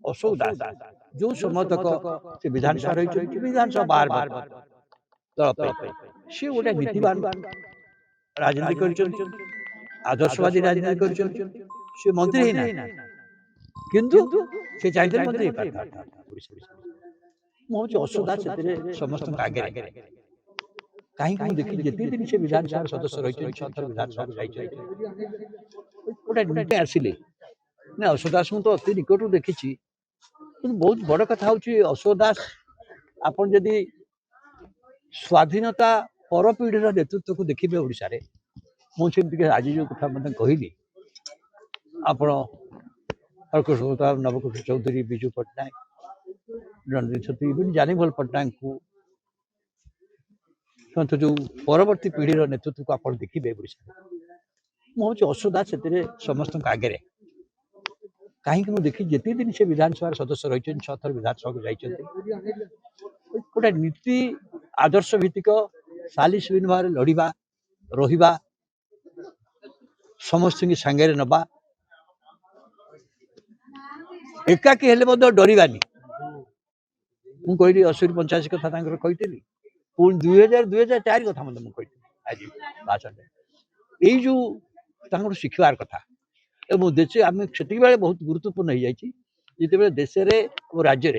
अशोक दास जो समय तक से विधानसभा रही विधानसभा बार बार दल सी गोटे नीतिवान राजनीति कर आदर्शवादी राजनीति कर मंत्री ही ना किंतु से चाहिए मंत्री मुझे अशोक दास समस्त आगे कहीं देखी जिते दिन से विधानसभा सदस्य रही विधानसभा गोटे आसिले ना अशोक दास तो अति निकट देखी बहुत बड़ कथा हूँ अशोक दास आप स्वाधीनता पर पीढ़ी नेतृत्व को देखिए ओडिशा रे मुझे आज जो कथा मतलब कहली आपण नवकृष्ण चौधरी विजु पट्टनायक रणजीत छत्री जानीभल पट्टनायक को जो परवर्ती पीढ़ी नेतृत्व को आप देखिए ओडिशा मुझे अशोक दास समस्त आगे कहीं देखी जिते दिन से विधानसभा सदस्य रही 6 थर विधानसभा को गोटे नीति आदर्श भित्तिक सालिस बिन भाव लड़वा रहा समस्त सांगे नवा एकाकी हेले डरवानी मुझे कहली 80-85 कथा कही पुणी 2000-2004 कथा मुझे कही आज भाषण यही जो शिखबार कथा देश आम से बहुत गुरुत्वपूर्ण हो जाते देश राज्य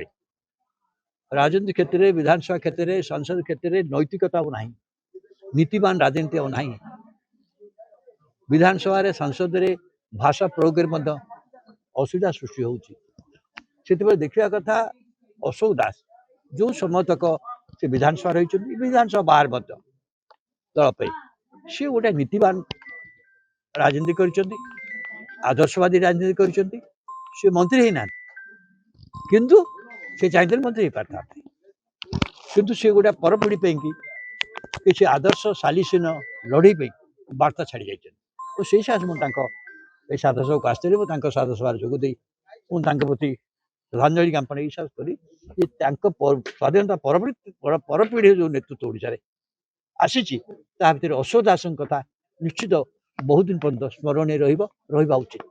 राजनीति क्षेत्र में विधानसभा क्षेत्र में संसद क्षेत्र में नैतिकता ना नीतिवान राजनीति ना विधानसभा संसद में भाषा प्रयोग असुविधा सृष्टि होती देखा कथा अशोक दास जो समय तक से विधानसभा रही विधानसभा बाहर दल सी गोटे नीतिवान राजनीति कर आदर्शवादी राजनीति कर मंत्री ही ना किंतु से चाहिए मंत्री हो पाता किंतु सी गोटे परपीढ़ी किसी आदर्श सालिसीन लड़ई वार्ता छाड़ी जाइए तो से मुझे साधा सभा को आसती मुझे साधा सभा जोगदे मुझे प्रति श्रद्धांजलि ज्ञापन हिसाब करी स्वाधीनता परपीढ़ी जो नेतृत्व ओडिशा रे आसी अशोक दास कथा निश्चित बहुत दिन पर्यटन स्मरणीय रहा उचित।